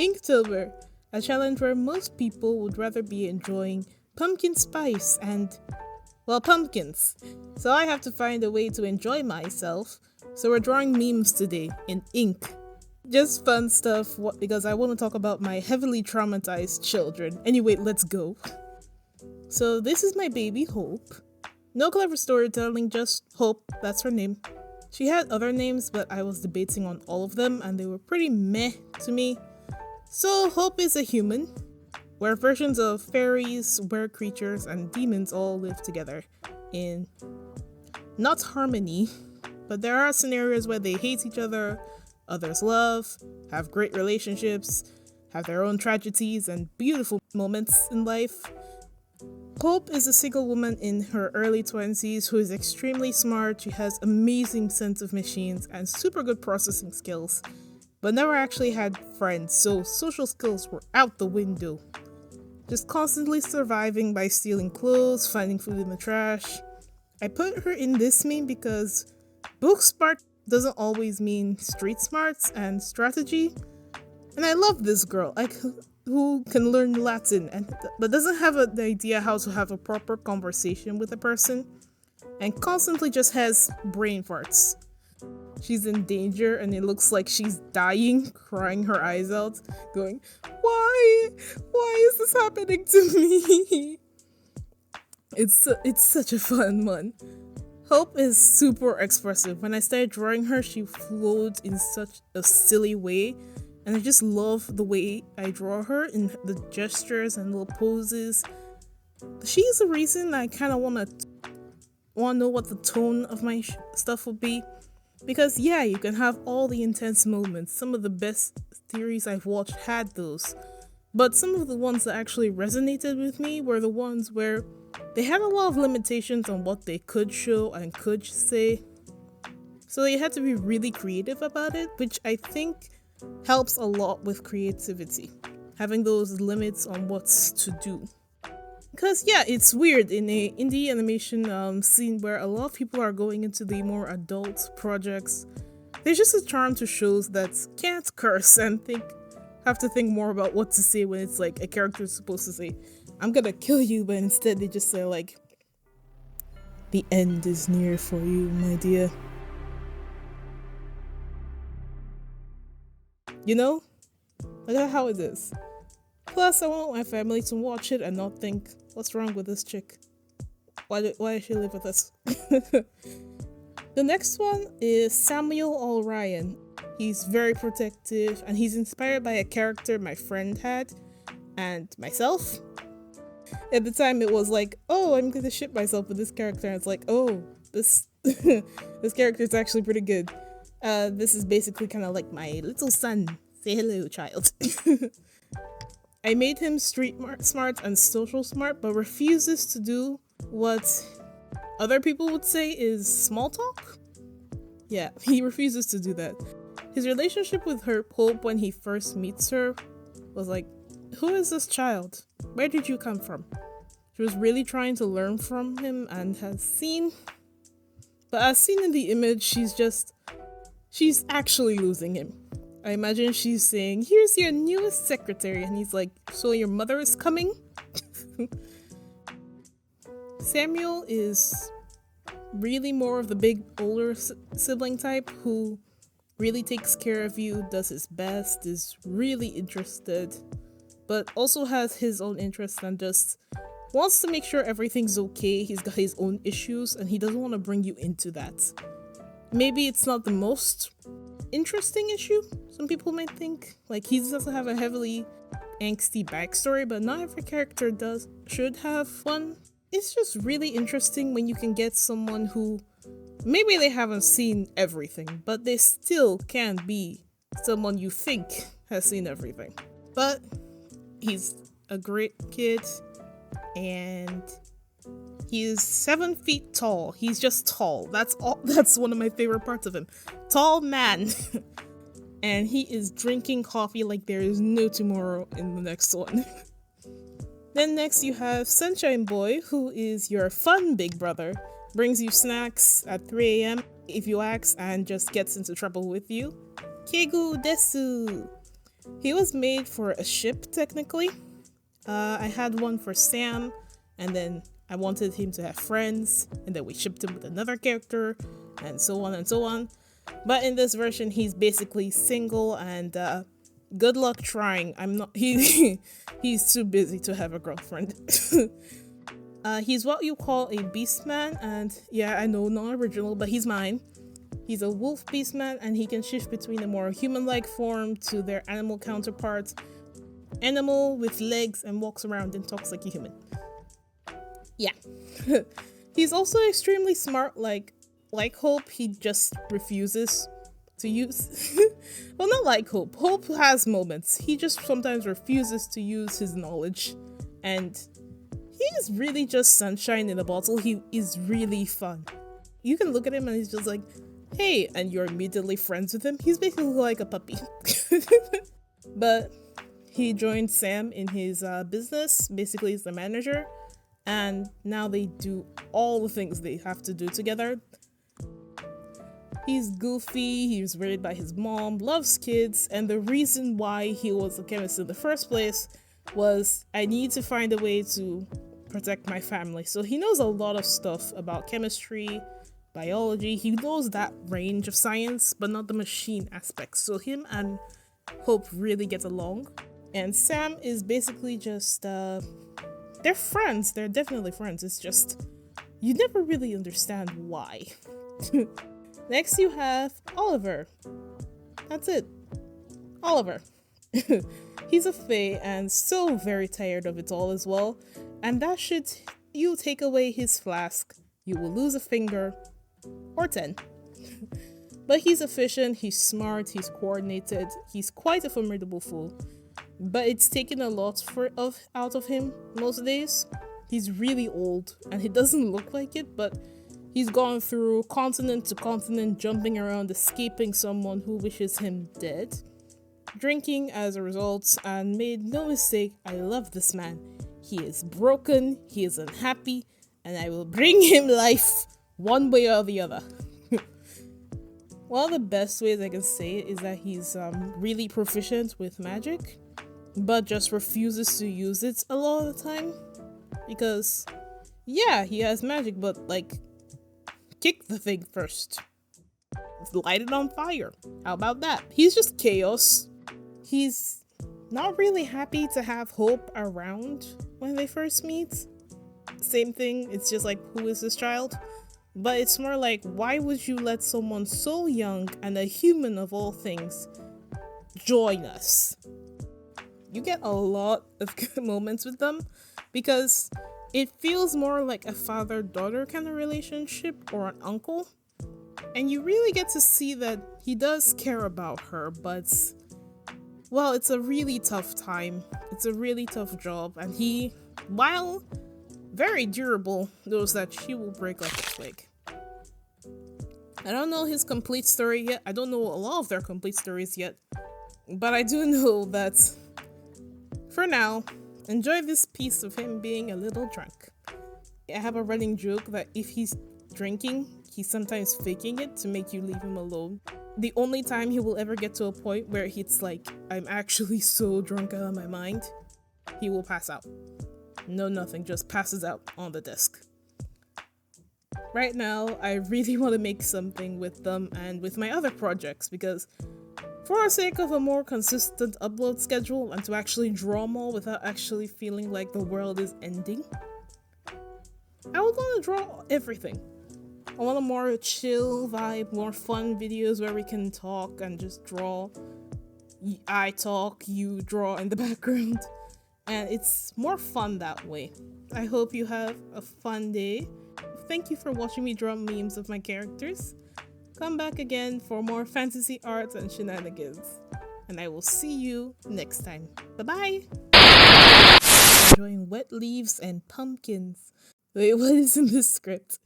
Inktober, a challenge where most people would rather be enjoying pumpkin spice and, well, pumpkins. So I have to find a way to enjoy myself. So we're drawing memes today in ink. Just fun stuff because I want to talk about my heavily traumatized children. Anyway, let's go. So this is my baby Hope. No clever storytelling, just Hope, that's her name. She had other names, but I was debating on all of them and they were pretty meh to me. So Hope is a human, where versions of fairies, were creatures, and demons all live together in not harmony, but there are scenarios where they hate each other, others love, have great relationships, have their own tragedies and beautiful moments in life. Hope is a single woman in her early 20s who is extremely smart. She has amazing sense of machines and super good processing skills, but never actually had friends, so social skills were out the window. Just constantly surviving by stealing clothes, finding food in the trash. I put her in this meme because book smart doesn't always mean street smarts and strategy. And I love this girl, who can learn Latin but doesn't have the idea how to have a proper conversation with a person and constantly just has brain farts. She's in danger and it looks like she's dying, crying her eyes out, going, Why? Why is this happening to me? It's such a fun one. Hope is super expressive. When I started drawing her, she flowed in such a silly way. And I just love the way I draw her in the gestures and little poses. She's the reason I kind of want to know what the tone of my stuff will be. Because yeah, you can have all the intense moments. Some of the best series I've watched had those. But some of the ones that actually resonated with me were the ones where they had a lot of limitations on what they could show and could say. So they had to be really creative about it, which I think helps a lot with creativity. Having those limits on what's to do. Because yeah, it's weird in a indie animation scene where a lot of people are going into the more adult projects. There's just a charm to shows that can't curse and have to think more about what to say when it's like a character is supposed to say, I'm gonna kill you, but instead they just say like, the end is near for you, my dear. You know? Look at how it is. Plus, I want my family to watch it and not think, what's wrong with this chick? Why does she live with us? The next one is Samuel Orion. He's very protective and he's inspired by a character my friend had and myself. At the time it was like, oh, I'm gonna ship myself with this character, and it's like, oh, this this character is actually pretty good. This is basically kind of like my little son. Say hello, child. I made him street smart and social smart, but refuses to do what other people would say is small talk. Yeah, he refuses to do that. His relationship with Hope when he first meets her was like, who is this child? Where did you come from? She was really trying to learn from him and has seen, but as seen in the image, she's actually losing him. I imagine she's saying, here's your newest secretary, and he's like, so your mother is coming? Samuel is really more of the big older sibling type who really takes care of you, does his best, is really interested, but also has his own interests and just wants to make sure everything's okay. He's got his own issues and he doesn't want to bring you into that. Maybe it's not the most interesting issue, some people might think. Like, he doesn't have a heavily angsty backstory, but not every character should have one. It's just really interesting when you can get someone who maybe they haven't seen everything, but they still can be someone you think has seen everything. But he's a great kid and he is 7 feet tall. He's just tall. That's all. That's one of my favorite parts of him. Tall man. And he is drinking coffee like there is no tomorrow in the next one. Then next you have Sunshine Boy, who is your fun big brother. Brings you snacks at 3 a.m. if you ask and just gets into trouble with you. Kegu desu. He was made for a ship, technically. I had one for Sam, and then I wanted him to have friends, and then we shipped him with another character, and so on and so on. But in this version, he's basically single, and good luck trying. I'm not. He's too busy to have a girlfriend. He's what you call a beastman, and yeah, I know, not original, but he's mine. He's a wolf beastman, and he can shift between a more human-like form to their animal counterparts. Animal with legs and walks around and talks like a human. Yeah. He's also extremely smart, like Hope, he just refuses to use. Well, not like Hope. Hope has moments. He just sometimes refuses to use his knowledge. And he's really just sunshine in a bottle. He is really fun. You can look at him and he's just like, hey, and you're immediately friends with him. He's basically like a puppy. But he joined Sam in his business. Basically, he's the manager. And now they do all the things they have to do together. He's goofy, he was raised by his mom, loves kids, and the reason why he was a chemist in the first place was I need to find a way to protect my family. So he knows a lot of stuff about chemistry, biology. He knows that range of science, but not the machine aspects. So him and Hope really get along. And Sam is basically just, they're friends. They're definitely friends. It's just, you never really understand why. Next you have Oliver. That's it. Oliver. He's a fae and so very tired of it all as well. And that should, you take away his flask, you will lose a finger. Or 10. But he's efficient, he's smart, he's coordinated, he's quite a formidable fool. But it's taken a lot out of him most days. He's really old and he doesn't look like it, but he's gone through continent to continent, jumping around, escaping someone who wishes him dead, drinking as a result, and made no mistake, I love this man. He is broken, he is unhappy, and I will bring him life one way or the other. One of the best ways I can say it is that he's really proficient with magic, but just refuses to use it a lot of the time. Because, yeah, he has magic, but like, kick the thing first. Light it on fire. How about that? He's just chaos. He's not really happy to have Hope around when they first meet. Same thing, it's just like, who is this child? But it's more like, why would you let someone so young and a human of all things join us? You get a lot of good moments with them because it feels more like a father-daughter kind of relationship or an uncle. And you really get to see that he does care about her, but, well, it's a really tough time. It's a really tough job. And he, while very durable, knows that she will break like a twig. I don't know his complete story yet. I don't know a lot of their complete stories yet. But I do know that, for now, enjoy this piece of him being a little drunk. I have a running joke that if he's drinking, he's sometimes faking it to make you leave him alone. The only time he will ever get to a point where it's like, I'm actually so drunk out of my mind, he will pass out. No, nothing, just passes out on the desk. Right now, I really want to make something with them and with my other projects because for the sake of a more consistent upload schedule and to actually draw more without actually feeling like the world is ending, I would want to draw everything. I want a more chill vibe, more fun videos where we can talk and just draw. I talk, you draw in the background. And it's more fun that way. I hope you have a fun day. Thank you for watching me draw memes of my characters. Come back again for more fantasy art and shenanigans. And I will see you next time. Bye-bye! Enjoying wet leaves and pumpkins. Wait, what is in this script?